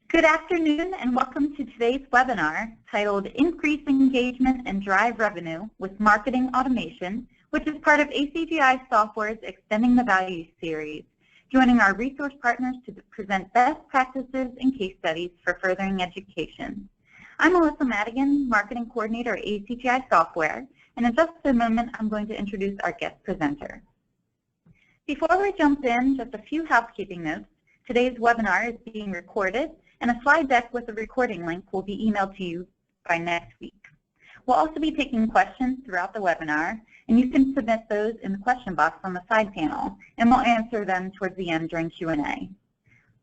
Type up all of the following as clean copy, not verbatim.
Good afternoon and welcome to today's webinar titled Increase Engagement and Drive Revenue with Marketing Automation, which is part of ACGI Software's Extending the Value series, joining our resource partners to present best practices and case studies for furthering education. I'm Melissa Madigan, Marketing Coordinator at ACGI Software, and in just a moment I'm going to introduce our guest presenter. Before we jump in, just a few housekeeping notes. Today's webinar is being recorded, and a slide deck with a recording link will be emailed to you by next week. We'll also be taking questions throughout the webinar, and you can submit those in the question box on the side panel, and we'll answer them towards the end during Q&A.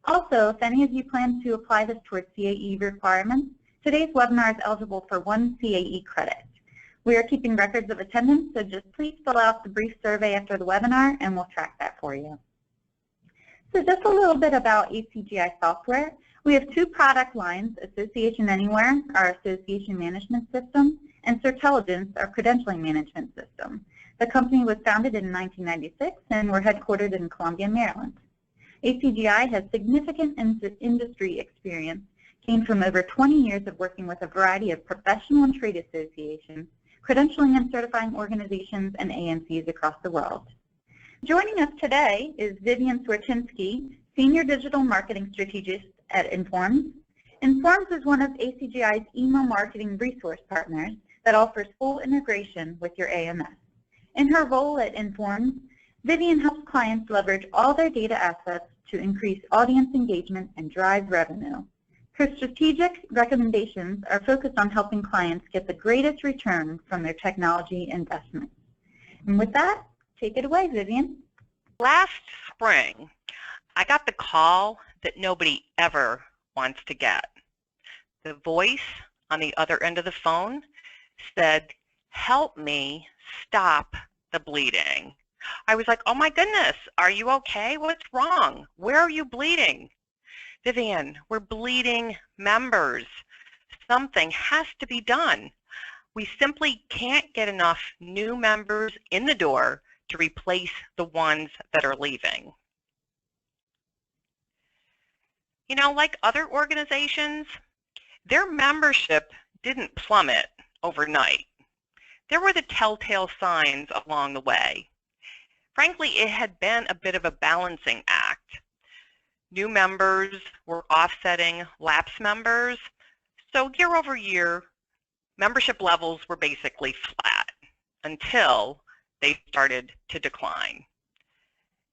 Also, if any of you plan to apply this towards CAE requirements, today's webinar is eligible for 1 CAE credit. We are keeping records of attendance, so just please fill out the brief survey after the webinar, and we'll track that for you. So just a little bit about ACGI Software. We have two product lines, Association Anywhere, our association management system, and Certelligence, our credentialing management system. The company was founded in 1996, and we're headquartered in Columbia, Maryland. ACGI has significant industry experience, gained from over 20 years of working with a variety of professional and trade associations, credentialing and certifying organizations, and AMCs across the world. Joining us today is Vivian Swarczynski, Senior Digital Marketing Strategist at Informs. Informs is one of ACGI's email marketing resource partners that offers full integration with your AMS. In her role at Informs, Vivian helps clients leverage all their data assets to increase audience engagement and drive revenue. Her strategic recommendations are focused on helping clients get the greatest return from their technology investments. And with that, take it away, Vivian. Last spring, I got the call that nobody ever wants to get. The voice on the other end of the phone said, "Help me stop the bleeding." I was like, "Oh my goodness, are you okay? What's wrong? Where are you bleeding?" "Vivian, we're bleeding members. Something has to be done. We simply can't get enough new members in the door to replace the ones that are leaving." You know, like other organizations, their membership didn't plummet overnight. There were the telltale signs along the way. Frankly, it had been a bit of a balancing act. New members were offsetting lapsed members, so year over year, membership levels were basically flat until they started to decline.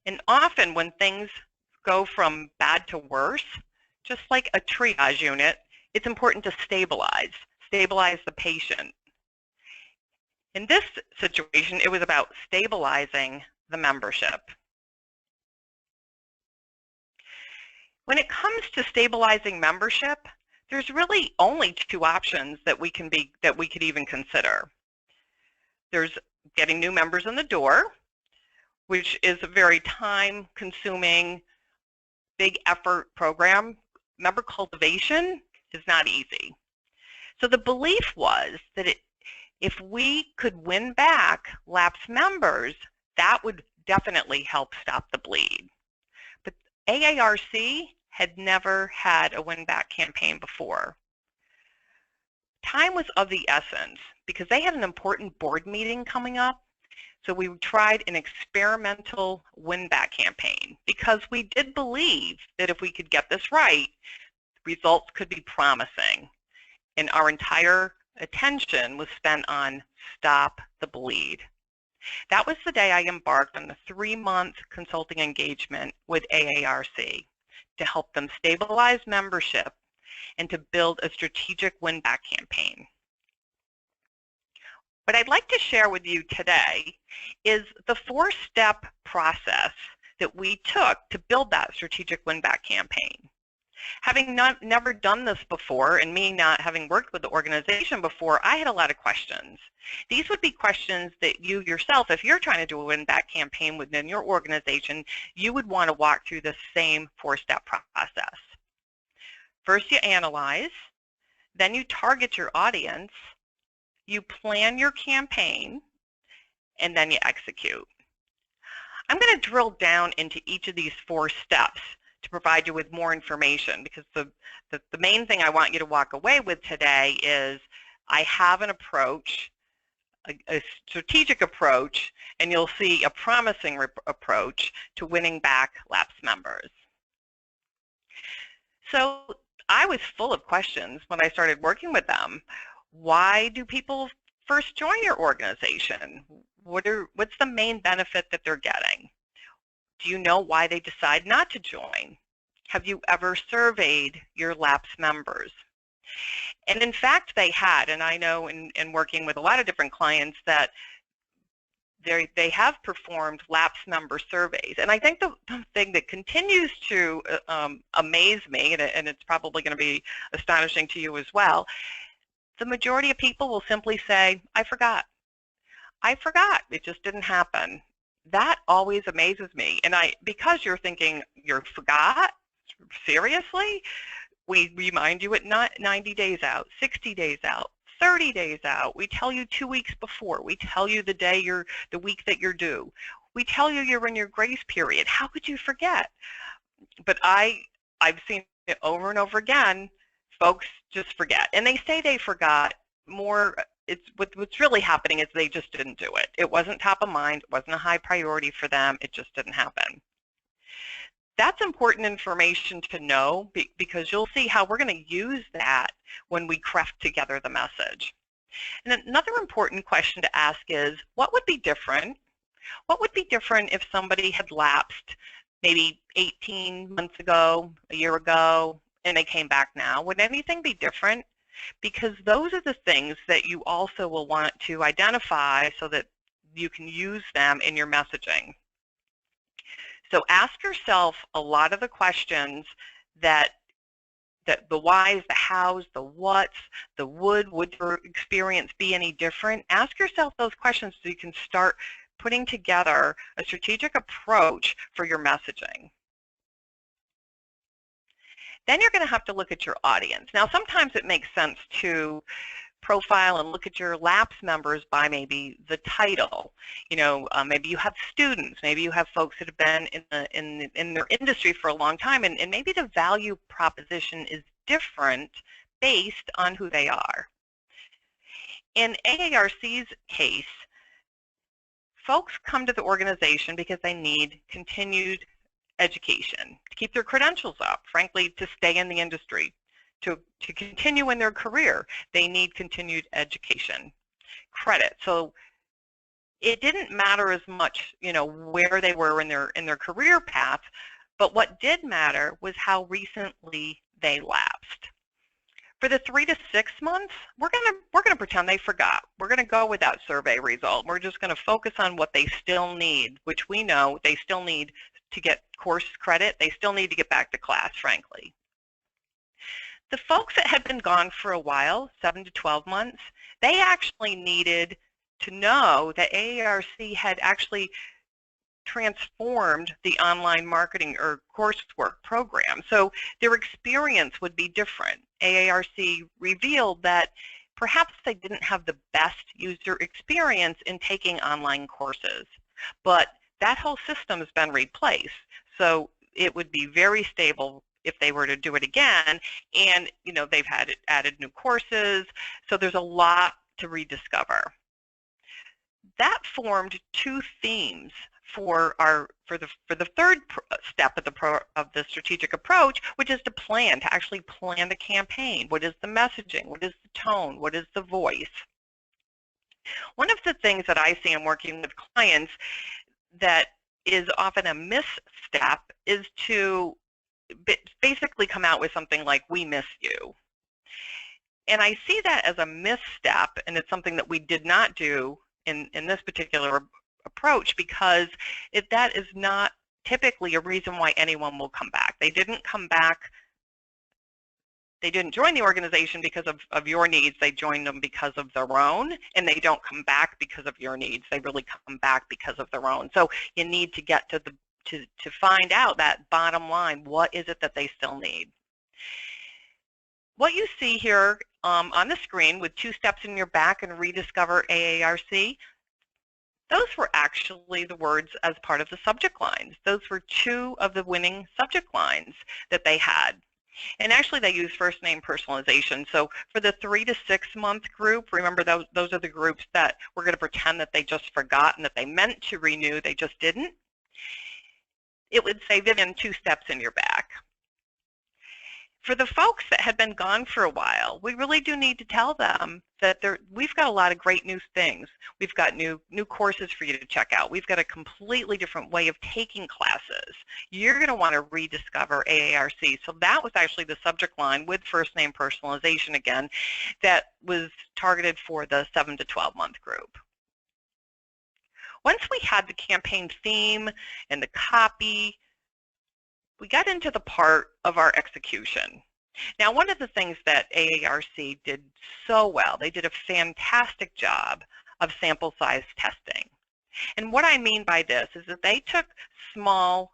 And often when things go from bad to worse, just like a triage unit, it's important to stabilize the patient. In this situation, it was about stabilizing the membership. When it comes to stabilizing membership, there's really only two options that we could even consider. There's getting new members in the door, which is a very time-consuming, big effort program. Member cultivation is not easy. So the belief was that if we could win back lapsed members, that would definitely help stop the bleed. But AARC had never had a win-back campaign before. Time was of the essence because they had an important board meeting coming up, so we tried an experimental win-back campaign because we did believe that if we could get this right, results could be promising, and our entire attention was spent on Stop the Bleed. That was the day I embarked on the 3-month consulting engagement with AARC to help them stabilize membership and to build a strategic win-back campaign. What I'd like to share with you today is the 4-step process that we took to build that strategic win-back campaign. Having never done this before, and me not having worked with the organization before, I had a lot of questions. These would be questions that you yourself, if you're trying to do a win-back campaign within your organization, you would want to walk through the same 4-step process. First, you analyze, then you target your audience, you plan your campaign, and then you execute. I'm going to drill down into each of these 4 steps to provide you with more information, because the main thing I want you to walk away with today is I have an approach, a strategic approach, and you'll see a promising approach to winning back lapsed members. So I was full of questions when I started working with them. Why do people first join your organization? What's the main benefit that they're getting? Do you know why they decide not to join? Have you ever surveyed your lapsed members? And in fact, they had, and I know in working with a lot of different clients that they have performed lapsed member surveys. And I think the thing that continues to amaze me, and it's probably going to be astonishing to you as well, the majority of people will simply say, I forgot. I forgot. It just didn't happen. That always amazes me. And because you're thinking, you forgot? Seriously? We remind you at 90 days out, 60 days out, 30 days out. We tell you 2 weeks before. We tell you the week that you're due. We tell you you're in your grace period. How could you forget? But I've seen it over and over again. Folks just forget. And they say they forgot more. What's really happening is they just didn't do it. It wasn't top of mind. It wasn't a high priority for them. It just didn't happen. That's important information to know, because you'll see how we're going to use that when we craft together the message. And another important question to ask is, what would be different? What would be different if somebody had lapsed maybe 18 months ago, a year ago, and they came back now? Would anything be different? Because those are the things that you also will want to identify so that you can use them in your messaging. So ask yourself a lot of the questions that the whys, the hows, the whats, the would your experience be any different? Ask yourself those questions so you can start putting together a strategic approach for your messaging. Then you're going to have to look at your audience. Now, sometimes it makes sense to profile and look at your lapsed members by maybe the title. You know, maybe you have students, maybe you have folks that have been in their industry for a long time, and maybe the value proposition is different based on who they are. In AARC's case, folks come to the organization because they need continued education, to keep their credentials up, frankly, to stay in the industry, to continue in their career. They need continued education, credit. So it didn't matter as much, you know, where they were in their career path, but what did matter was how recently they lapsed. For the 3 to 6 months, we're gonna pretend they forgot. We're gonna go with that survey result. We're just gonna focus on what they still need, which we know they still need to get course credit. They still need to get back to class, frankly. The folks that had been gone for a while, 7 to 12 months, they actually needed to know that AARC had actually transformed the online marketing or coursework program. So their experience would be different. AARC revealed that perhaps they didn't have the best user experience in taking online courses, but that whole system has been replaced. So it would be very stable if they were to do it again, and you know, they've had added new courses, so there's a lot to rediscover. That formed 2 themes for the third step of the strategic approach, which is to actually plan the campaign. What is the messaging? What is the tone? What is the voice? One of the things that I see in working with clients that is often a misstep is to basically come out with something like, we miss you. And I see that as a misstep, and it's something that we did not do in this particular approach, because that is not typically a reason why anyone will come back. They didn't come back, they didn't join the organization because of your needs. They joined them because of their own, and they don't come back because of your needs. They really come back because of their own. So you need to get to find out that bottom line. What is it that they still need? What you see here on the screen with 2 steps in your back and rediscover AARC, those were actually the words as part of the subject lines. Those were 2 of the winning subject lines that they had. And actually they use first name personalization. So for the 3 to 6 month group, remember those are the groups that we're going to pretend that they just forgot and that they meant to renew, they just didn't. It would say, Vivian, 2 steps in your back. For the folks that had been gone for a while, we really do need to tell them that we've got a lot of great new things. We've got new courses for you to check out. We've got a completely different way of taking classes. You're going to want to rediscover AARC. So that was actually the subject line with first name personalization again that was targeted for the 7 to 12 month group. Once we had the campaign theme and the copy, we got into the part of our execution. Now, one of the things that AARC did so well, they did a fantastic job of sample size testing. And what I mean by this is that they took small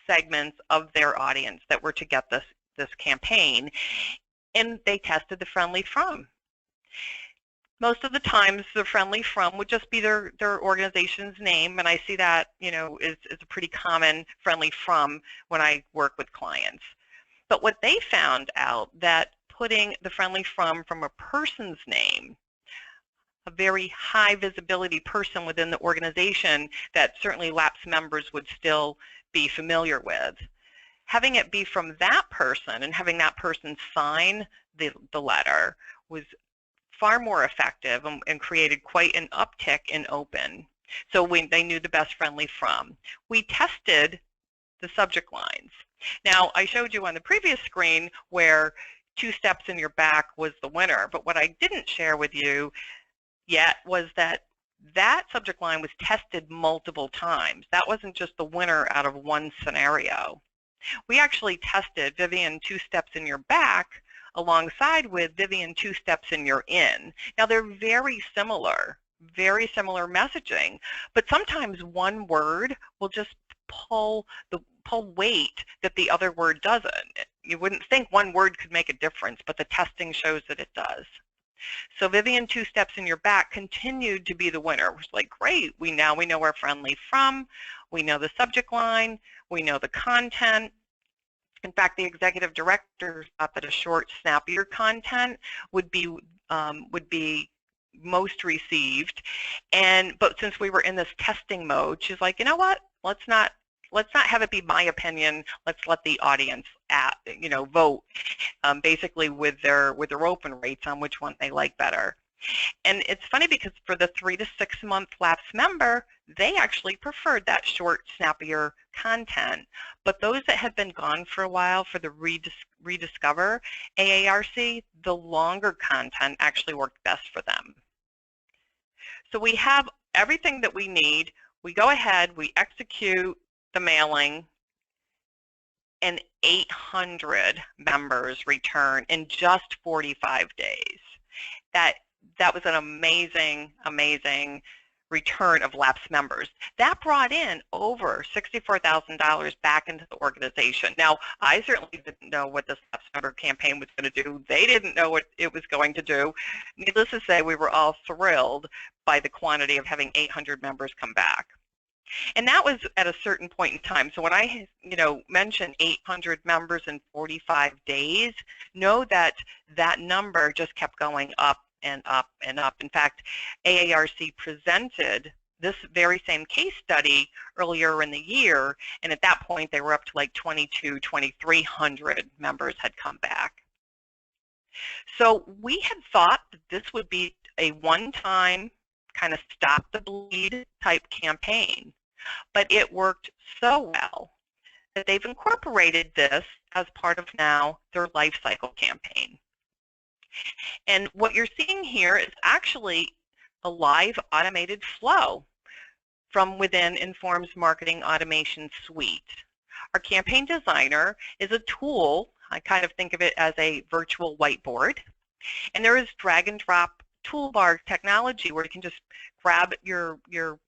segments of their audience that were to get this campaign, and they tested the friendly from. Most of the times, the friendly from would just be their organization's name, and I see that, you know, is a pretty common friendly from when I work with clients. But what they found out that putting the friendly from a person's name, a very high visibility person within the organization that certainly lapsed members would still be familiar with, having it be from that person and having that person sign the letter was far more effective and created quite an uptick in open. So they knew the best friendly from. We tested the subject lines. Now, I showed you on the previous screen where 2 steps in your back was the winner, but what I didn't share with you yet was that subject line was tested multiple times. That wasn't just the winner out of one scenario. We actually tested Vivian 2 steps in your back alongside with Vivian 2 steps in your in. Now they're very similar messaging, but sometimes one word will just pull weight that the other word doesn't. You wouldn't think one word could make a difference, but the testing shows that it does. So Vivian 2 steps in your back continued to be the winner. It was like, great, we know our friendly from, we know the subject line, we know the content. In fact, the executive director thought that a short, snappier content would be most received. But since we were in this testing mode, she's like, you know what? Let's not have it be my opinion. Let's let the audience vote basically with their open rates on which one they like better. And it's funny because for the 3 to 6 month lapsed member, they actually preferred that short, snappier content. But those that had been gone for a while for the rediscover AARC, the longer content actually worked best for them. So we have everything that we need. We go ahead, we execute the mailing, and 800 members return in just 45 days. That was an amazing, amazing return of lapsed members. That brought in over $64,000 back into the organization. Now, I certainly didn't know what this lapsed member campaign was going to do. They didn't know what it was going to do. Needless to say, we were all thrilled by the quantity of having 800 members come back. And that was at a certain point in time. So when I, mentioned 800 members in 45 days, know that that number just kept going up and up and up. In fact, AARC presented this very same case study earlier in the year, and at that point they were up to like 2,300 members had come back. So we had thought that this would be a one-time kind of stop the bleed type campaign, but it worked so well that they've incorporated this as part of now their life cycle campaign. And what you're seeing here is actually a live automated flow from within Inform's Marketing Automation Suite. Our campaign designer is a tool. I kind of think of it as a virtual whiteboard. And there is drag and drop toolbar technology where you can just grab your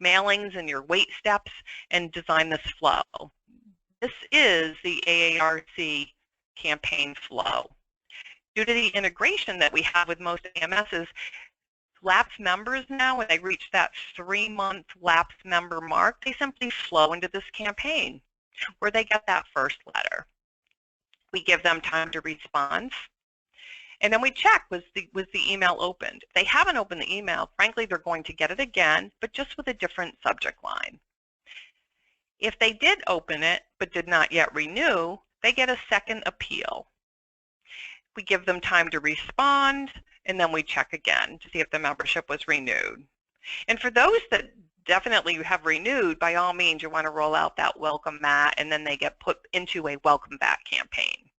mailings and your wait steps and design this flow. This is the AARC campaign flow. Due to the integration that we have with most AMSs, lapsed members now, when they reach that 3-month lapsed member mark, they simply flow into this campaign where they get that first letter. We give them time to respond, and then we check, was the email opened? If they haven't opened the email, frankly, they're going to get it again, but just with a different subject line. If they did open it but did not yet renew, they get a second appeal. We give them time to respond, and then we check again to see if the membership was renewed. And for those that definitely have renewed, by all means, you want to roll out that welcome mat, and then they get put into a welcome back campaign.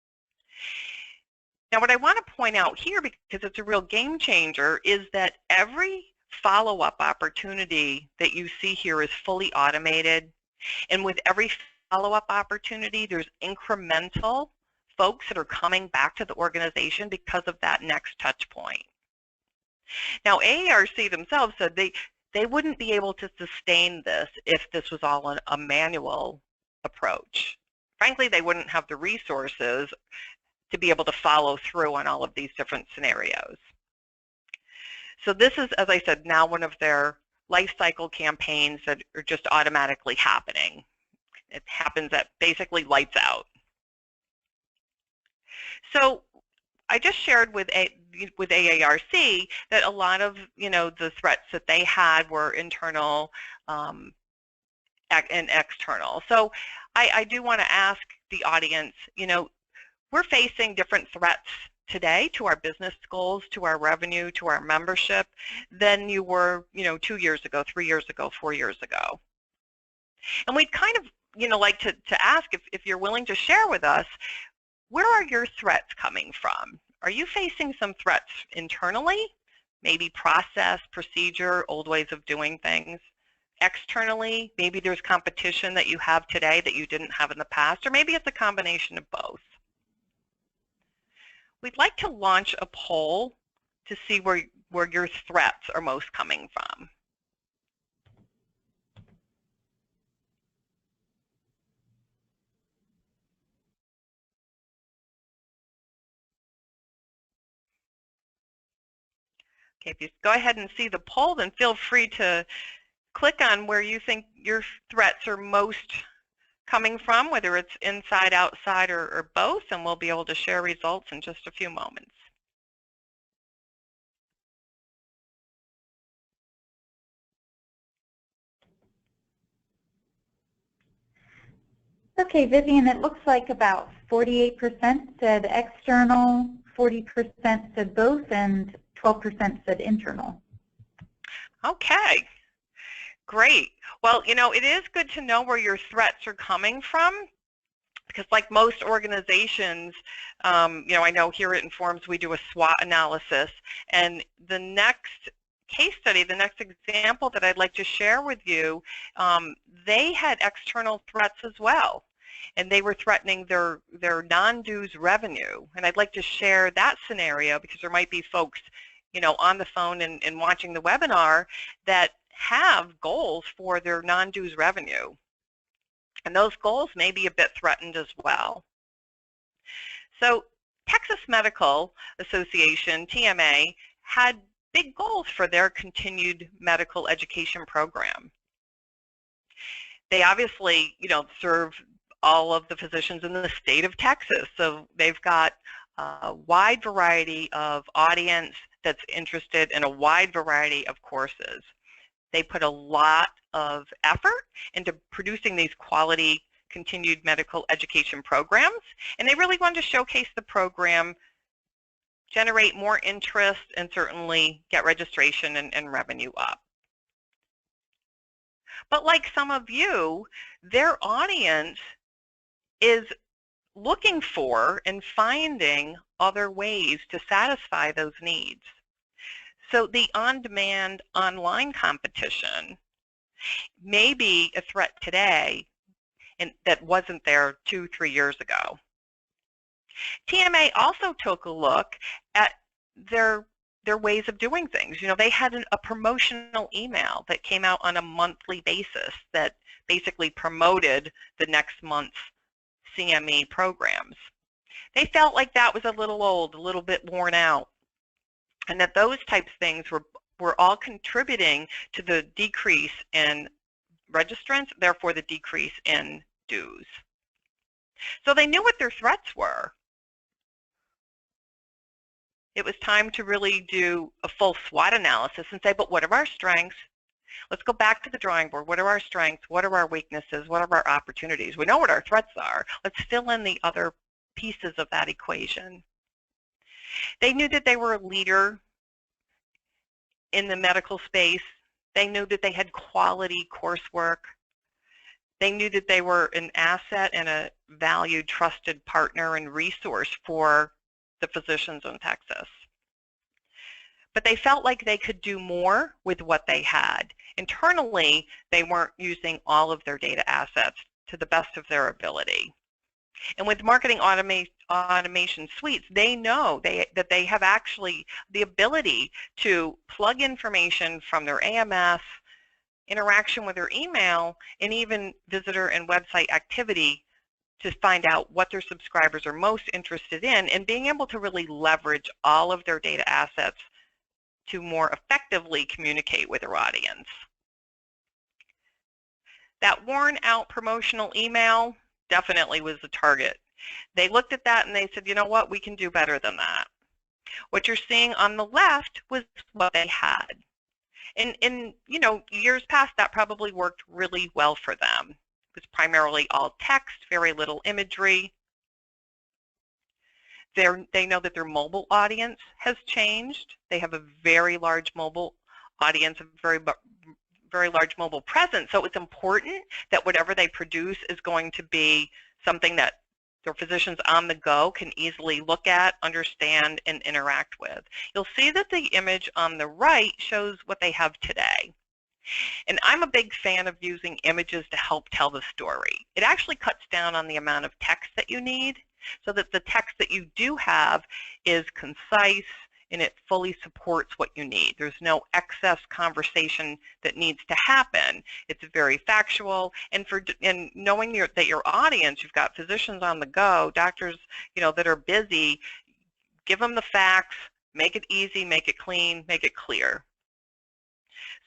Now, what I want to point out here, because it's a real game changer, is that every follow-up opportunity that you see here is fully automated. And with every follow-up opportunity, there's incremental folks that are coming back to the organization because of that next touch point. Now, AARC themselves said they wouldn't be able to sustain this if this was all a manual approach. Frankly, they wouldn't have the resources to be able to follow through on all of these different scenarios. So this is, as I said, now one of their life cycle campaigns that are just automatically happening. It happens at basically lights out. So I just shared with AARC that a lot of the threats that they had were internal and external. So I do want to ask the audience, we're facing different threats today to our business goals, to our revenue, to our membership than you were 2 years ago, 3 years ago, 4 years ago. And we'd kind of like to ask if you're willing to share with us, where are your threats coming from? Are you facing some threats internally? Maybe process, procedure, old ways of doing things. Externally, maybe there's competition that you have today that you didn't have in the past, or maybe it's a combination of both. We'd like to launch a poll to see where your threats are most coming from. Okay, if you go ahead and see the poll, then feel free to click on where you think your threats are most coming from, whether it's inside, outside, or both, and we'll be able to share results in just a few moments. Okay, Vivian, it looks like about 48% said external, 40% said both, and 12% said internal. Okay, great. Well, it is good to know where your threats are coming from, because like most organizations, I know here at Informs we do a SWOT analysis, and the next case study, the next example that I'd like to share with you, they had external threats as well, and they were threatening their non-dues revenue. And I'd like to share that scenario because there might be folks on the phone and watching the webinar that have goals for their non-dues revenue. And those goals may be a bit threatened as well. So Texas Medical Association, TMA, had big goals for their continued medical education program. They obviously, serve all of the physicians in the state of Texas, so they've got a wide variety of audience that's interested in a wide variety of courses. They put a lot of effort into producing these quality continued medical education programs, and they really wanted to showcase the program, generate more interest, and certainly get registration and revenue up. But like some of you, their audience is looking for and finding other ways to satisfy those needs. So the on-demand online competition may be a threat today and that wasn't there 2-3 years ago. TMA also took a look at their ways of doing things. They had a promotional email that came out on a monthly basis that basically promoted the next month's CME programs. They felt like that was a little old, a little bit worn out, and that those types of things were were all contributing to the decrease in registrants, therefore the decrease in dues. So they knew what their threats were. It was time to really do a full SWOT analysis and say, but what are our strengths? Let's go back to the drawing board. What are our strengths? What are our weaknesses? What are our opportunities? We know what our threats are. Let's fill in the other pieces of that equation. They knew that they were a leader in the medical space. They knew that they had quality coursework. They knew that they were an asset and a valued, trusted partner and resource for the physicians in Texas. But they felt like they could do more with what they had. Internally, they weren't using all of their data assets to the best of their ability. And with marketing automation suites, they know that they have actually the ability to plug information from their AMS, interaction with their email, and even visitor and website activity to find out what their subscribers are most interested in, and being able to really leverage all of their data assets to more effectively communicate with their audience. That worn out promotional email definitely was the target. They looked at that and they said, you know what, we can do better than that. What you're seeing on the left was what they had. And in years past, that probably worked really well for them. It was primarily all text, very little imagery. They know that their mobile audience has changed. They have a very large mobile audience, a very large mobile presence. So it's important that whatever they produce is going to be something that their physicians on the go can easily look at, understand, and interact with. You'll see that the image on the right shows what they have today. And I'm a big fan of using images to help tell the story. It actually cuts down on the amount of text that you need, so that the text that you do have is concise and it fully supports what you need. There's no excess conversation that needs to happen. It's very factual, and knowing that your audience, you've got physicians on the go, doctors, that are busy, give them the facts, make it easy, make it clean, make it clear.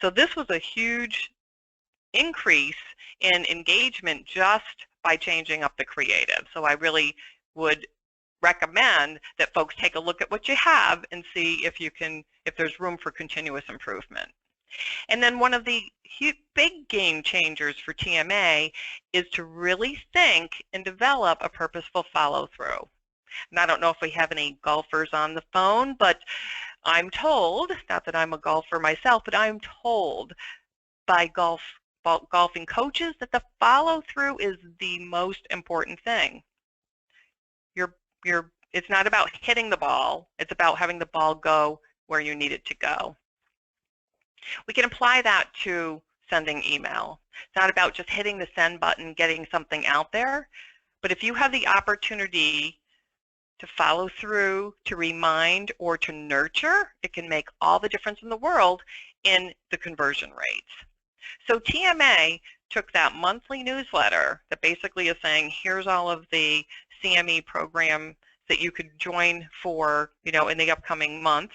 So this was a huge increase in engagement just by changing up the creative. So I really would recommend that folks take a look at what you have and see if there's room for continuous improvement. And then one of the big game changers for TMA is to really think and develop a purposeful follow-through. And I don't know if we have any golfers on the phone, but I'm told, not that I'm a golfer myself, but I'm told by golfing coaches that the follow-through is the most important thing. It's not about hitting the ball, it's about having the ball go where you need it to go. We can apply that to sending email. It's not about just hitting the send button, getting something out there, but if you have the opportunity to follow through, to remind, or to nurture, it can make all the difference in the world in the conversion rates. So TMA took that monthly newsletter that basically is saying, here's all of the CME program that you could join for, in the upcoming months,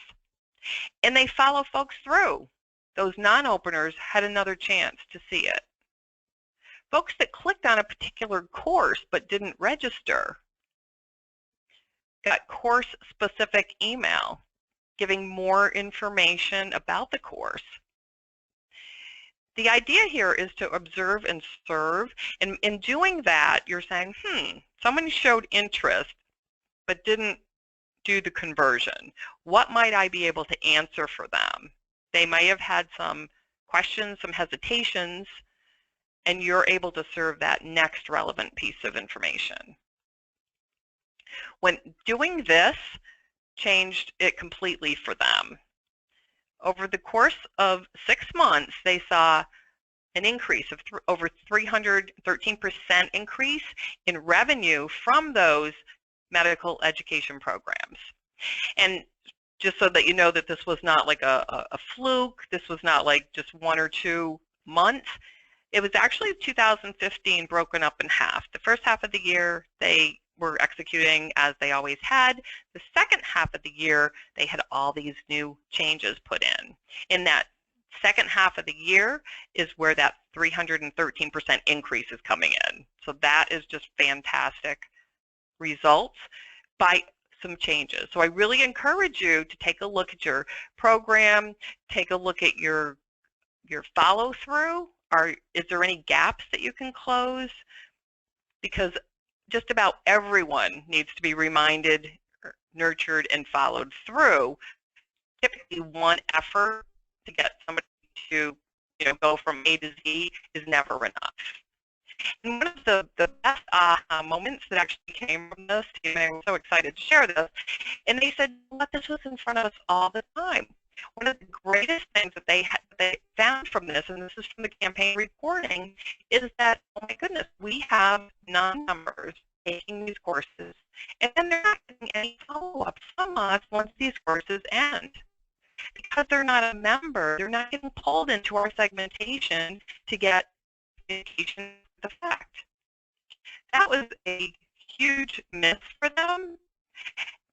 and they follow folks through. Those non-openers had another chance to see it. Folks that clicked on a particular course but didn't register got course-specific email giving more information about the course. The idea here is to observe and serve, and in doing that, you're saying, someone showed interest but didn't do the conversion. What might I be able to answer for them? They may have had some questions, some hesitations, and you're able to serve that next relevant piece of information. When doing this, changed it completely for them. Over the course of 6 months, they saw an increase of over 313% increase in revenue from those medical education programs. And just so that you know that this was not like a fluke, this was not like just 1 or 2 months, it was actually 2015 broken up in half. The first half of the year, they were executing as they always had. The second half of the year, they had all these new changes put in. In that second half of the year is where that 313% increase is coming in. So that is just fantastic results by some changes. So I really encourage you to take a look at your program, take a look at your follow through. Is there any gaps that you can close? Because just about everyone needs to be reminded, nurtured, and followed through. Typically one effort to get somebody to go from A to Z is never enough. And one of the best aha moments that actually came from this, and I was so excited to share this, and they said, "What, this was in front of us all the time." One of the greatest things that they found from this, and this is from the campaign reporting, is that, oh my goodness, we have non-members taking these courses, and then they're not getting any follow-up from us once these courses end. Because they're not a member, they're not getting pulled into our segmentation to get communication with effect. That was a huge miss for them,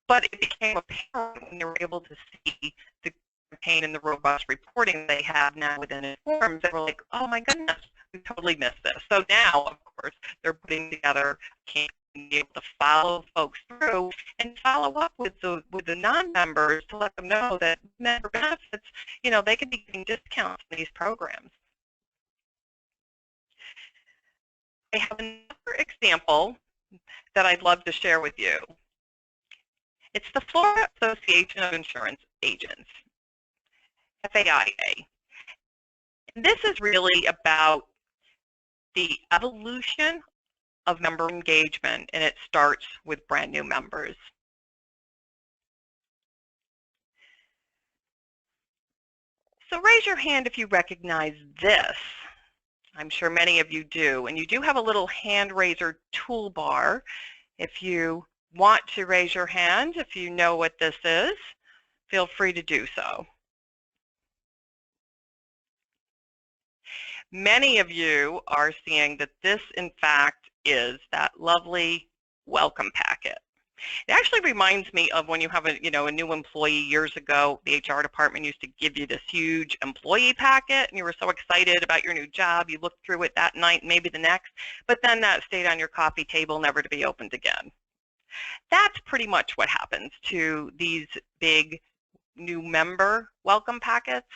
but it became apparent when they were able to see the campaign and the robust reporting they have now within Informs. They were like, oh my goodness, we totally missed this. So now, of course, they're putting together a campaign to be able to follow folks through and follow up with the non-members to let them know that member benefits, they could be getting discounts in these programs. I have another example that I'd love to share with you. It's the Florida Association of Insurance Agents, FAIA. And this is really about the evolution of member engagement, and it starts with brand new members. So raise your hand if you recognize this. I'm sure many of you do, and you do have a little hand raiser toolbar. If you want to raise your hand, if you know what this is, feel free to do so. Many of you are seeing that this, in fact, is that lovely welcome packet. It actually reminds me of when you have a new employee years ago. The HR department used to give you this huge employee packet, and you were so excited about your new job. You looked through it that night, maybe the next, but then that stayed on your coffee table, never to be opened again. That's pretty much what happens to these big new member welcome packets.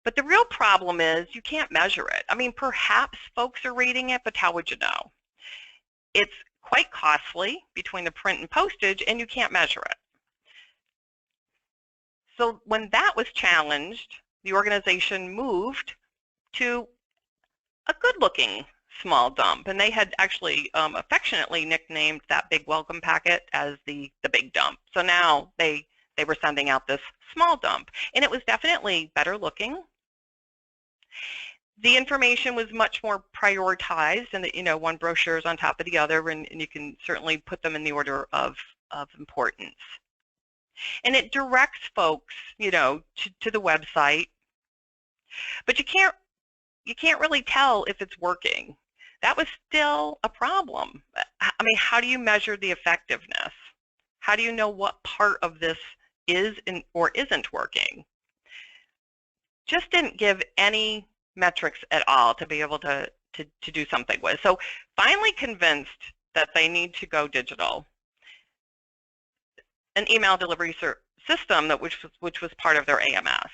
But the real problem is you can't measure it. I mean, perhaps folks are reading it, but how would you know? It's quite costly between the print and postage, and you can't measure it. So when that was challenged, the organization moved to a good-looking small dump, and they had actually affectionately nicknamed that big welcome packet as the big dump. So now they were sending out this small dump, and it was definitely better looking. The information was much more prioritized, and one brochure is on top of the other, and you can certainly put them in the order of importance. And it directs folks, to the website, but you can't really tell if it's working. That was still a problem. I mean, how do you measure the effectiveness? How do you know what part of this is or isn't working? Just didn't give any metrics at all to be able to do something with. So finally convinced that they need to go digital. An email delivery system which was part of their AMS.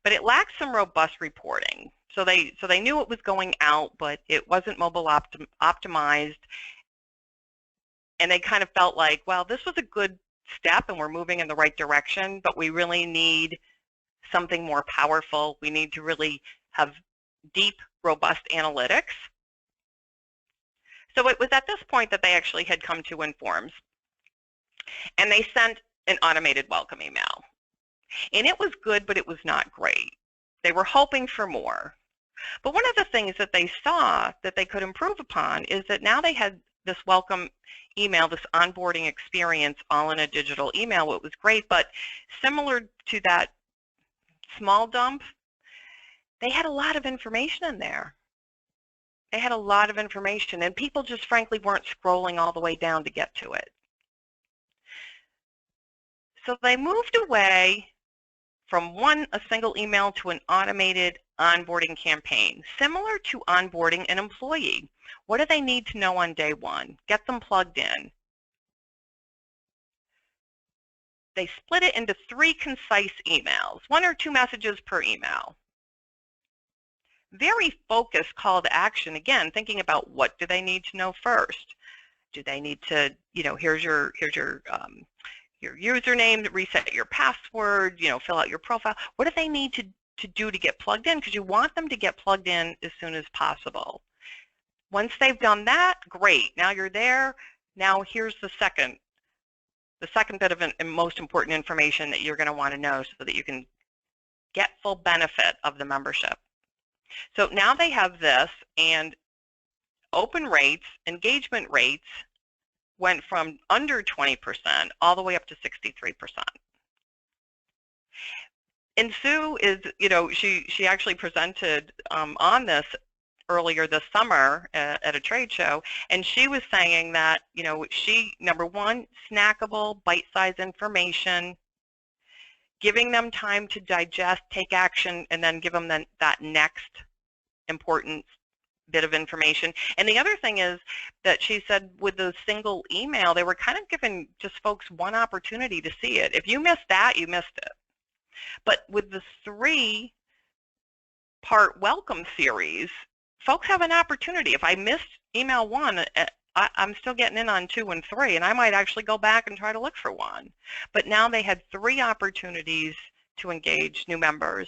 But it lacked some robust reporting. So they knew it was going out, but it wasn't mobile optimized. And they kind of felt like, well, this was a good step and we're moving in the right direction, but we really need something more powerful. We need to really have deep, robust analytics. So it was at this point that they actually had come to Informs, and they sent an automated welcome email. And it was good, but it was not great. They were hoping for more. But one of the things that they saw that they could improve upon is that now they had this welcome email, this onboarding experience, all in a digital email. It was great, but similar to that small dump, they had a lot of information in there. They had a lot of information, and people just frankly weren't scrolling all the way down to get to it. So they moved away from a single email to an automated onboarding campaign, similar to onboarding an employee. What do they need to know on day one? Get them plugged in. They split it into 3 concise emails, 1 or 2 messages per email. Very focused call to action, again, thinking about what do they need to know first. Do they need to, here's your username, reset your password, fill out your profile. What do they need to do to get plugged in? Because you want them to get plugged in as soon as possible. Once they've done that, great. Now you're there. Now here's the second bit of and most important information that you're going to want to know so that you can get full benefit of the membership. So now they have this, and open rates, engagement rates went from under 20% all the way up to 63%. And Sue is, she actually presented on this earlier this summer at a trade show, and she was saying that, number one, snackable, bite-sized information, giving them time to digest, take action, and then give them that next important bit of information. And the other thing is that she said with the single email, they were kind of giving just folks one opportunity to see it. If you missed that, you missed it. But with the 3-part welcome series, folks have an opportunity. If I missed email 1, I'm still getting in on 2 and 3, and I might actually go back and try to look for 1. But now they had 3 opportunities to engage new members.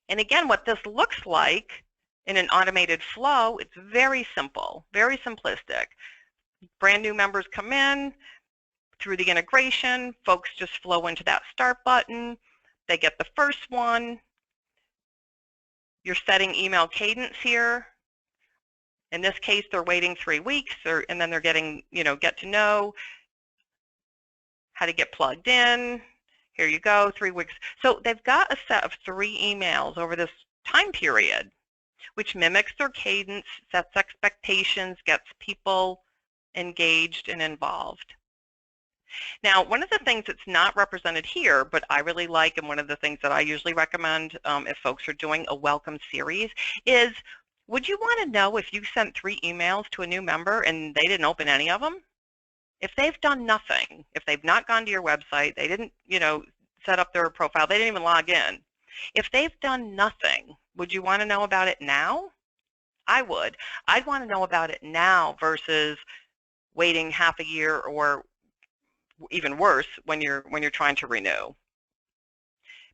And again, what this looks like in an automated flow, it's very simple, very simplistic. Brand new members come in through the integration, folks just flow into that start button, they get the first one, you're setting email cadence here. In this case, they're waiting 3 weeks, and then they're getting, get to know how to get plugged in. Here you go, 3 weeks. So they've got a set of 3 emails over this time period, which mimics their cadence, sets expectations, gets people engaged and involved. Now, one of the things that's not represented here, but I really like, and one of the things that I usually recommend if folks are doing a welcome series, is would you want to know if you sent 3 emails to a new member and they didn't open any of them? If they've done nothing, if they've not gone to your website, they didn't, set up their profile, they didn't even log in. If they've done nothing, would you want to know about it now? I would. I'd want to know about it now versus waiting half a year, or even worse, when you're trying to renew.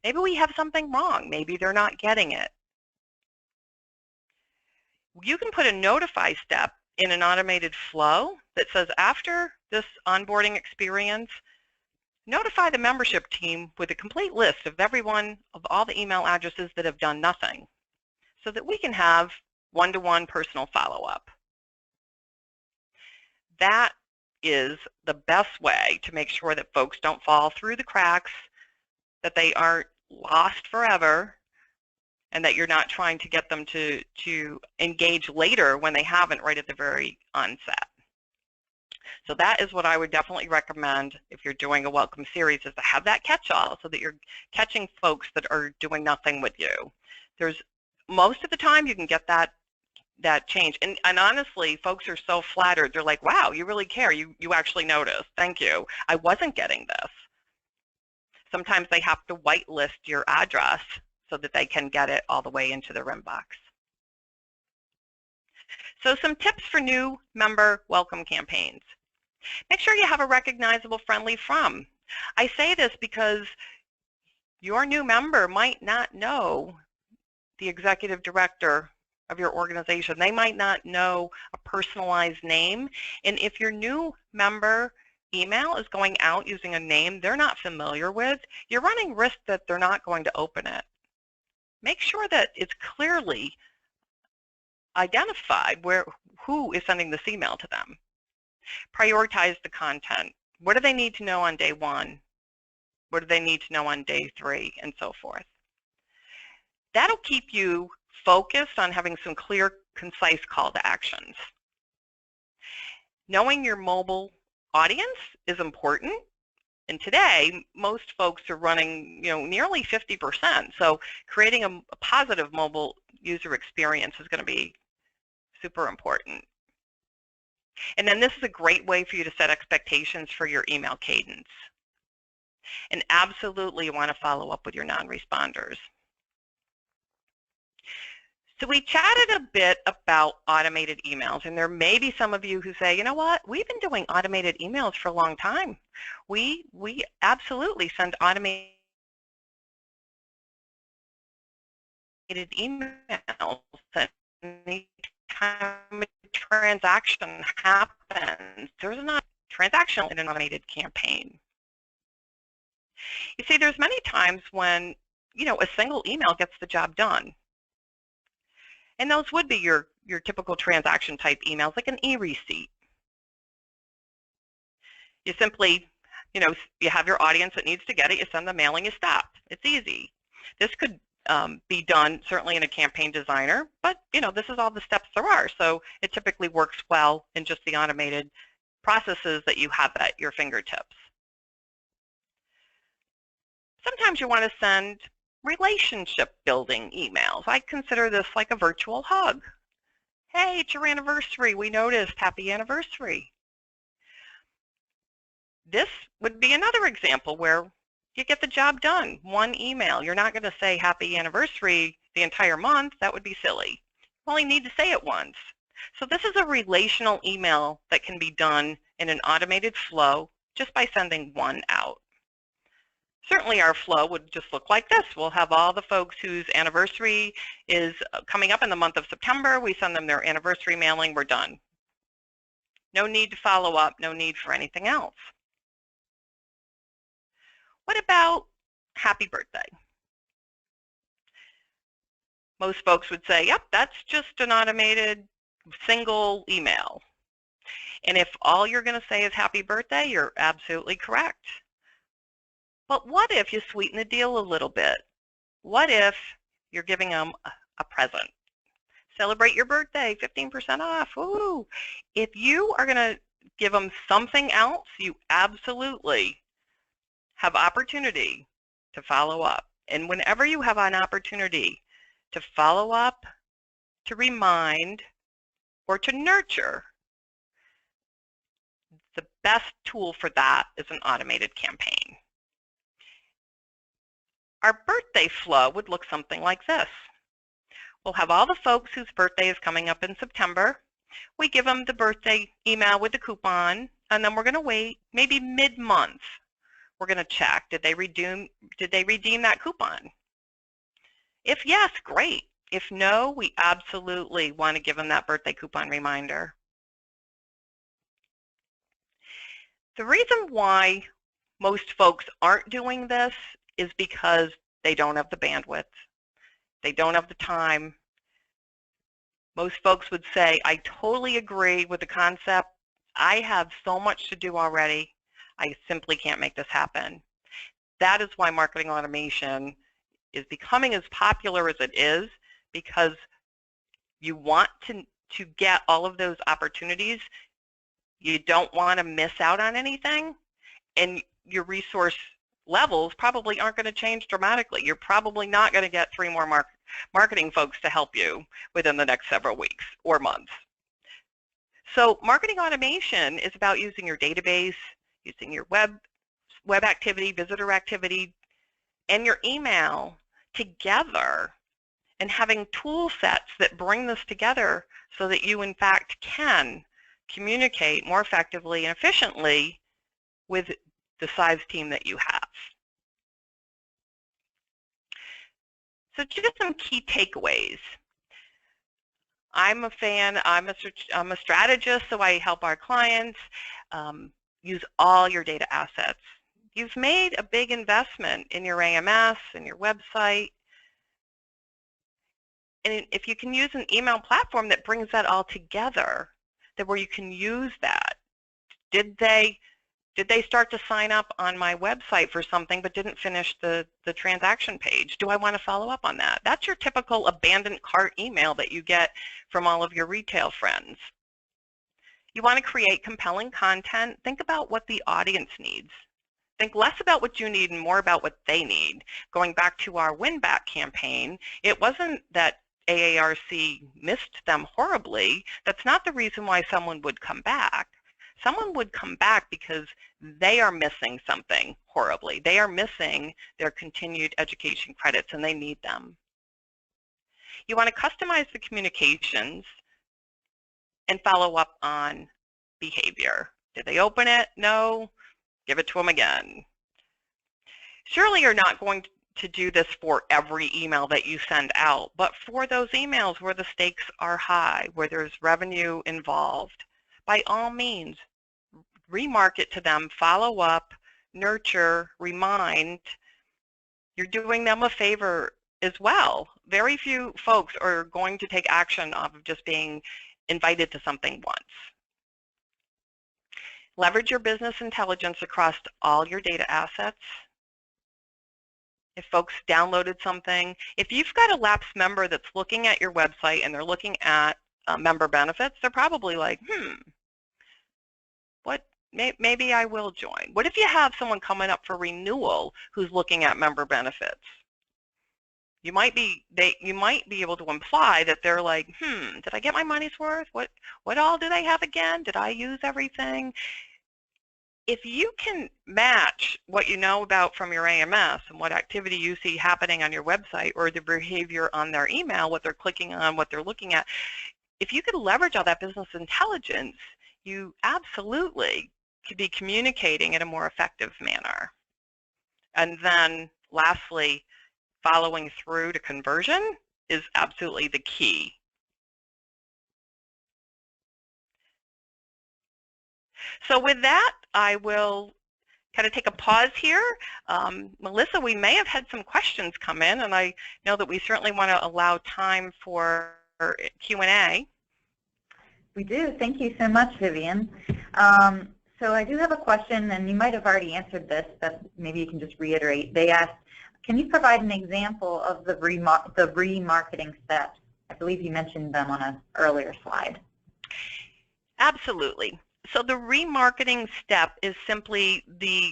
Maybe we have something wrong. Maybe they're not getting it. You can put a notify step in an automated flow that says after this onboarding experience, notify the membership team with a complete list of all the email addresses that have done nothing, so that we can have one-to-one personal follow-up. That is the best way to make sure that folks don't fall through the cracks, that they aren't lost forever, and that you're not trying to get them to engage later when they haven't right at the very onset. So that is what I would definitely recommend if you're doing a welcome series, is to have that catch-all so that you're catching folks that are doing nothing with you. Most of the time you can get that change. And honestly, folks are so flattered. They're like, wow, you really care. You actually noticed. Thank you. I wasn't getting this. Sometimes they have to whitelist your address so that they can get it all the way into their inbox. So some tips for new member welcome campaigns. Make sure you have a recognizable friendly from. I say this because your new member might not know the executive director of your organization. They might not know a personalized name. And if your new member email is going out using a name they're not familiar with, you're running risk that they're not going to open it. Make sure that it's clearly identified who is sending this email to them. Prioritize the content. What do they need to know on day 1? What do they need to know on day 3, and so forth? That'll keep you focused on having some clear, concise call to actions. Knowing your mobile audience is important. And today, most folks are running, nearly 50%. So creating a positive mobile user experience is going to be super important. And then this is a great way for you to set expectations for your email cadence. And absolutely you want to follow up with your non-responders. So we chatted a bit about automated emails, and there may be some of you who say, you know what, we've been doing automated emails for a long time. We absolutely send automated emails anytime a transaction happens. There's not transactional in an automated campaign. You see, there's many times when, a single email gets the job done. And those would be your typical transaction type emails, like an e-receipt. You simply, you have your audience that needs to get it, you send the mailing, you stop. It's easy. This could be done certainly in a campaign designer, but this is all the steps there are. So it typically works well in just the automated processes that you have at your fingertips. Sometimes you want to send relationship building emails. I consider this like a virtual hug. Hey, it's your anniversary. We noticed. Happy anniversary. This would be another example where you get the job done. One email. You're not going to say happy anniversary the entire month. That would be silly. You only need to say it once. So this is a relational email that can be done in an automated flow just by sending one out. Certainly our flow would just look like this. We'll have all the folks whose anniversary is coming up in the month of September. We send them their anniversary mailing. We're done. No need to follow up. No need for anything else. What about happy birthday? Most folks would say, yep, that's just an automated single email. And if all you're going to say is happy birthday, you're absolutely correct. But what if you sweeten the deal a little bit? What if you're giving them a present? Celebrate your birthday, 15% off. Ooh. If you are going to give them something else, you absolutely have opportunity to follow up. And whenever you have an opportunity to follow up, to remind, or to nurture, the best tool for that is an automated campaign. Our birthday flow would look something like this. We'll have all the folks whose birthday is coming up in September. We give them the birthday email with the coupon, and then we're going to wait maybe mid-month. We're going to check, did they redeem that coupon? If yes, great. If no, we absolutely want to give them that birthday coupon reminder. The reason why most folks aren't doing this is because they don't have the bandwidth. They don't have the time. Most folks would say, I totally agree with the concept. I have so much to do already. I simply can't make this happen. That is why marketing automation is becoming as popular as it is, because you want to get all of those opportunities. You don't want to miss out on anything, and your resource levels probably aren't going to change dramatically. You're probably not going to get 3 more marketing folks to help you within the next several weeks or months. So marketing automation is about using your database, using your web activity, visitor activity, and your email together, and having tool sets that bring this together so that you in fact can communicate more effectively and efficiently with the size team that you have. So just some key takeaways. I'm a fan, I'm a strategist, so I help our clients use all your data assets. You've made a big investment in your AMS and your website. And if you can use an email platform that brings that all together, that where you can use that. Did they Did they start to sign up on my website for something but didn't finish the transaction page? Do I want to follow up on that? That's your typical abandoned cart email that you get from all of your retail friends. You want to create compelling content. Think about what the audience needs. Think less about what you need and more about what they need. Going back to our win-back campaign, it wasn't that AARC missed them horribly. That's not the reason why someone would come back. Someone would come back because they are missing something horribly. They are missing their continued education credits and they need them. You want to customize the communications and follow up on behavior. Did they open it? No. Give it to them again. Surely you're not going to do this for every email that you send out, but for those emails where the stakes are high, where there's revenue involved, by all means, remarket to them, follow up, nurture, remind. You're doing them a favor as well. Very few folks are going to take action off of just being invited to something once. Leverage your business intelligence across all your data assets. If folks downloaded something, if you've got a lapsed member that's looking at your website and they're looking at member benefits, they're probably like, maybe I will join. What if you have someone coming up for renewal who's looking at member benefits? You might be able to imply that they're like, did I get my money's worth? What all do they have again? Did I use everything? If you can match what you know about from your AMS and what activity you see happening on your website or the behavior on their email, what they're clicking on, what they're looking at, if you could leverage all that business intelligence, you absolutely could be communicating in a more effective manner. And then lastly, following through to conversion is absolutely the key. So with that, I will kind of take a pause here. Melissa, we may have had some questions come in, and I know that we certainly want to allow time for Q&A. We do. Thank you so much, Vivian. So I do have a question, and you might have already answered this, but maybe you can just reiterate. They asked, can you provide an example of the remarketing steps? I believe you mentioned them on an earlier slide. Absolutely. So the remarketing step is simply the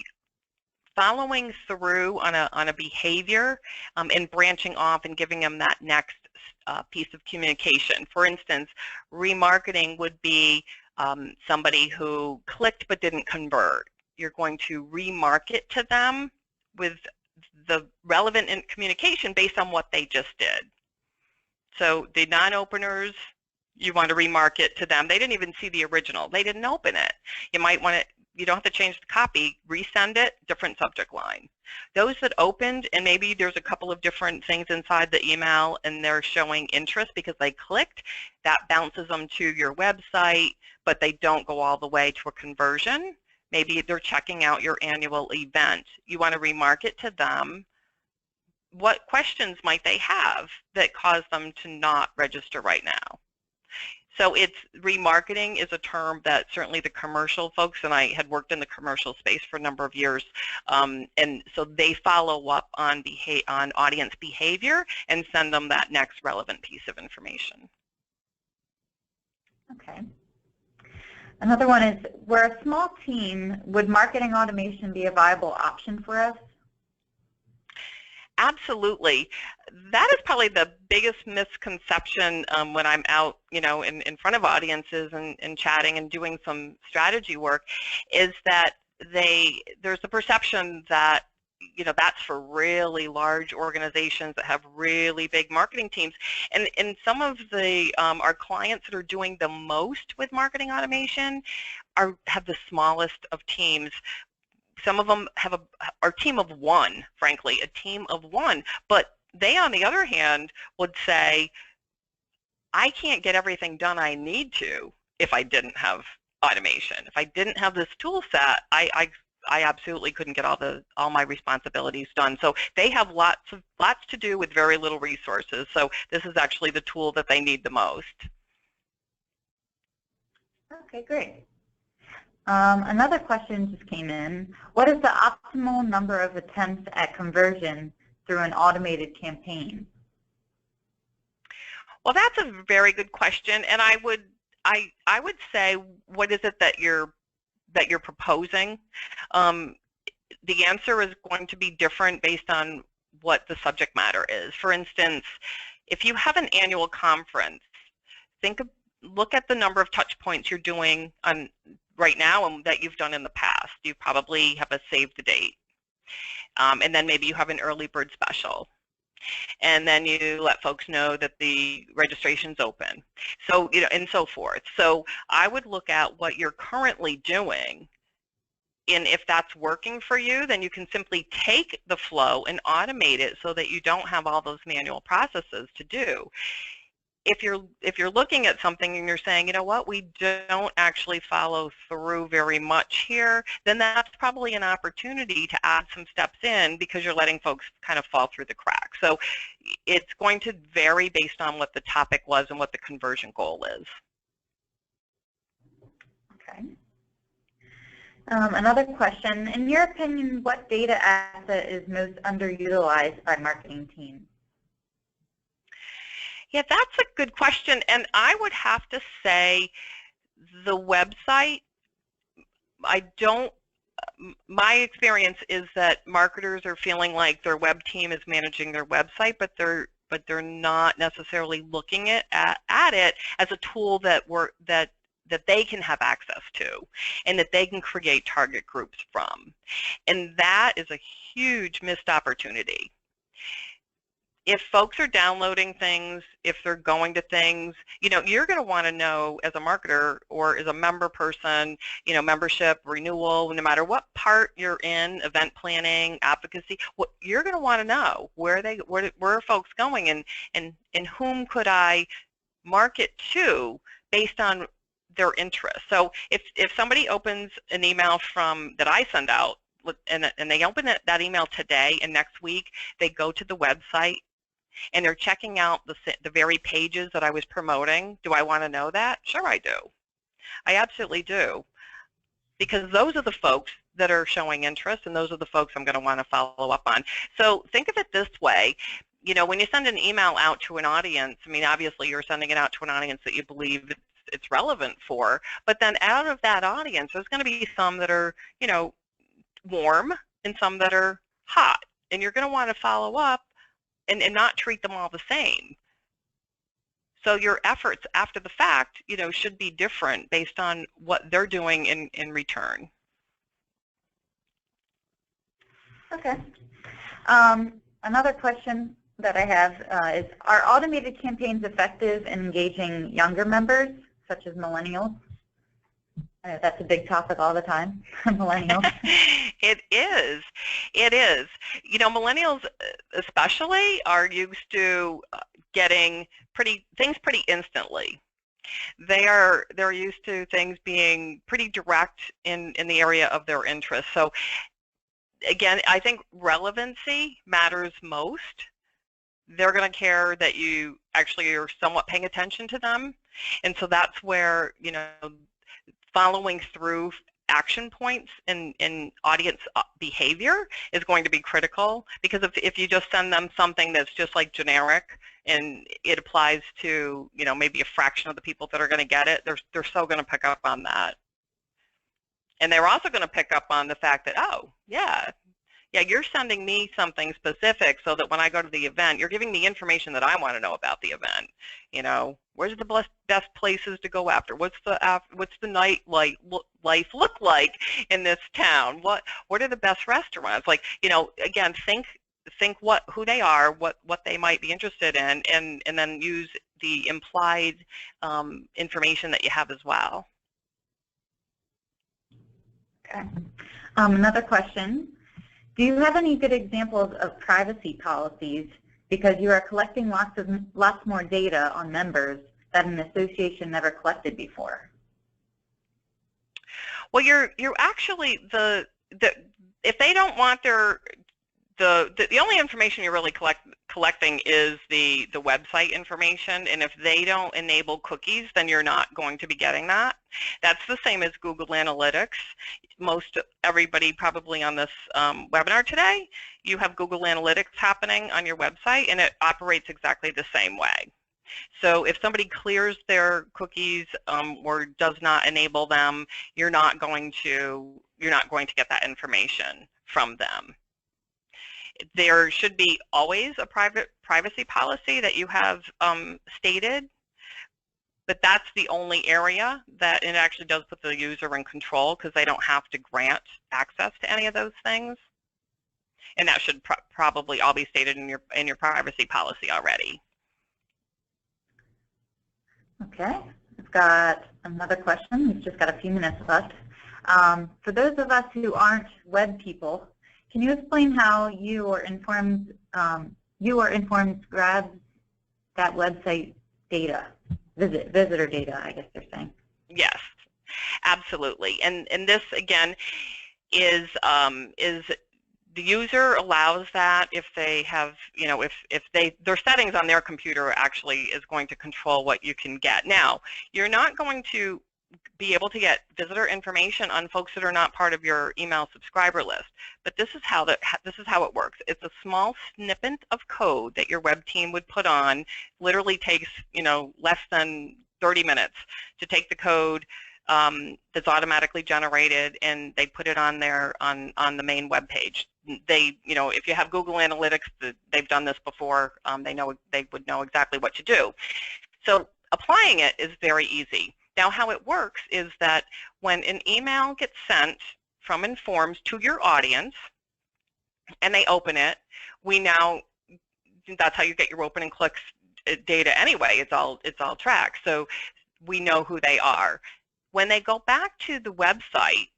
following through on a behavior and branching off and giving them that next piece of communication. For instance, remarketing would be somebody who clicked but didn't convert. You're going to remarket to them with the relevant communication based on what they just did. So the non-openers, you want to remarket to them. They didn't even see the original. They didn't open it. You might want to, you don't have to change the copy, resend it, different subject line. Those that opened, and maybe there's a couple of different things inside the email and they're showing interest because they clicked, that bounces them to your website, but they don't go all the way to a conversion. Maybe they're checking out your annual event. You want to remarket to them. What questions might they have that cause them to not register right now? So it's remarketing is a term that certainly the commercial folks, and I had worked in the commercial space for a number of years, and so they follow up on audience behavior and send them that next relevant piece of information. Okay. Another one is, we're a small team, would marketing automation be a viable option for us? Absolutely. That is probably the biggest misconception when I'm out, in front of audiences and chatting and doing some strategy work, is that there's a perception that, that's for really large organizations that have really big marketing teams. And some of our clients that are doing the most with marketing automation have the smallest of teams. Some of them have a team of one, frankly, a team of one. But they, on the other hand, would say, I can't get everything done I need to if I didn't have automation. If I didn't have this tool set, I absolutely couldn't get all my responsibilities done. So they have lots to do with very little resources. So this is actually the tool that they need the most. Okay, great. Another question just came in. What is the optimal number of attempts at conversion through an automated campaign? Well, that's a very good question, and I would say, what is it that you're proposing? The answer is going to be different based on what the subject matter is. For instance, if you have an annual conference, look at the number of touch points you're doing on right now and that you've done in the past. You probably have a save the date, and then maybe you have an early bird special, and then you let folks know that the registration's open, so and so forth. So I would look at what you're currently doing, and if that's working for you, then you can simply take the flow and automate it so that you don't have all those manual processes to do. If you're looking at something and you're saying, you know what, we don't actually follow through very much here, then that's probably an opportunity to add some steps in, because you're letting folks kind of fall through the cracks. So it's going to vary based on what the topic was and what the conversion goal is. Okay. Another question, in your opinion, what data asset is most underutilized by marketing teams? Yeah, that's a good question, and I would have to say the website. My experience is that marketers are feeling like their web team is managing their website, but they're not necessarily looking at it as a tool that they can have access to and that they can create target groups from. And that is a huge missed opportunity. If folks are downloading things, if they're going to things, you're going to want to know as a marketer or as a member person, membership, renewal, no matter what part you're in, event planning, advocacy, what you're going to want to know where are folks going, and whom could I market to based on their interest. So if somebody opens an email that I send out, and they open that email today, and next week they go to the website and they're checking out the very pages that I was promoting, do I want to know that? Sure I do. I absolutely do. Because those are the folks that are showing interest, and those are the folks I'm going to want to follow up on. So think of it this way. When you send an email out to an audience, I mean, obviously you're sending it out to an audience that you believe it's relevant for, but then out of that audience, there's going to be some that are, warm and some that are hot, and you're going to want to follow up and not treat them all the same. So your efforts after the fact, should be different based on what they're doing in return. Okay. Another question that I have is, are automated campaigns effective in engaging younger members, such as millennials? I know that's a big topic all the time, millennials. It is. It is. Millennials especially are used to getting things pretty instantly. They're used to things being pretty direct in the area of their interest. So again, I think relevancy matters most. They're going to care that you actually are somewhat paying attention to them, and so that's where following through action points in audience behavior is going to be critical, because if you just send them something that's just like generic and it applies to maybe a fraction of the people that are going to get it, they're still going to pick up on that. And they're also going to pick up on the fact that, oh yeah, you're sending me something specific so that when I go to the event, you're giving me information that I want to know about the event. Where's the best places to go after? What's the night life look like in this town? What are the best restaurants? Again, think who they are, what they might be interested in, and then use the implied information that you have as well. Okay. Another question. Do you have any good examples of privacy policies, because you are collecting lots more data on members that an association never collected before? Well, you're actually if they don't want the only information you're really collecting is the website information, and if they don't enable cookies, then you're not going to be getting that. That's the same as Google Analytics. Most everybody probably on this webinar today, you have Google Analytics happening on your website, and it operates exactly the same way. So if somebody clears their cookies or does not enable them, you're not going to get that information from them. There should be always a privacy policy that you have stated, but that's the only area that it actually does put the user in control, because they don't have to grant access to any of those things. And that should probably all be stated in your privacy policy already. Okay, I've got another question. We've just got a few minutes left. For those of us who aren't web people, can you explain how you or Informs grabs that website data, visitor data, I guess they're saying? Yes, absolutely. And this again is the user allows that if they have, you know, if their settings on their computer actually is going to control what you can get. Now, you're not going to be able to get visitor information on folks that are not part of your email subscriber list, but this is how it works. It's a small snippet of code that your web team would put on. Literally takes, you know, less than 30 minutes to take the code that's automatically generated, and they put it on there on the main web page. They, you know, if you have Google Analytics, they've done this before. They would know exactly what to do. So applying it is very easy. Now, how it works is that when an email gets sent from Informs to your audience, and they open it, that's how you get your open and clicks data anyway. It's all tracked, so we know who they are. When they go back to the website,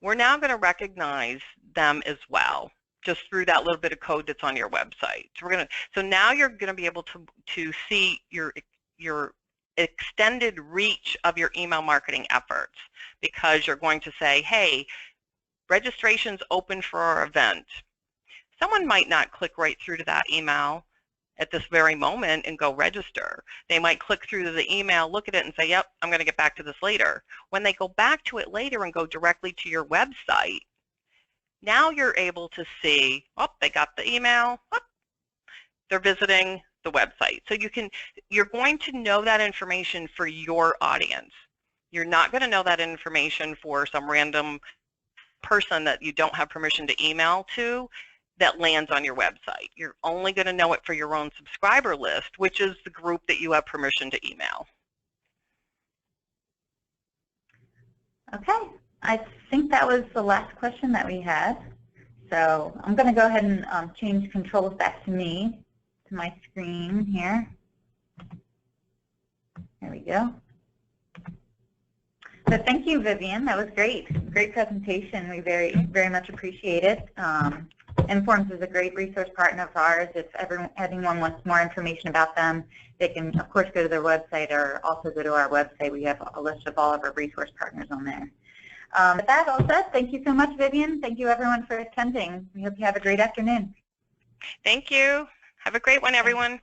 we're now going to recognize them as well, just through that little bit of code that's on your website. So now you're going to be able to see your extended reach of your email marketing efforts, because you're going to say, hey, registration's open for our event. Someone might not click right through to that email at this very moment and go register. They might click through to the email, look at it, and say, yep, I'm going to get back to this later. When they go back to it later and go directly to your website, now you're able to see, oh, they got the email, oh, they're visiting the website. So you're going to know that information for your audience. You're not going to know that information for some random person that you don't have permission to email to that lands on your website. You're only going to know it for your own subscriber list, which is the group that you have permission to email. Okay, I think that was the last question that we had. So I'm going to go ahead and change controls back to me, to my screen here. There we go. So thank you, Vivian. That was great. Great presentation. We very much appreciate it. Informs is a great resource partner of ours. If anyone wants more information about them, they can, of course, go to their website or also go to our website. We have a list of all of our resource partners on there. With that all said, thank you so much, Vivian. Thank you, everyone, for attending. We hope you have a great afternoon. Thank you. Have a great one, everyone.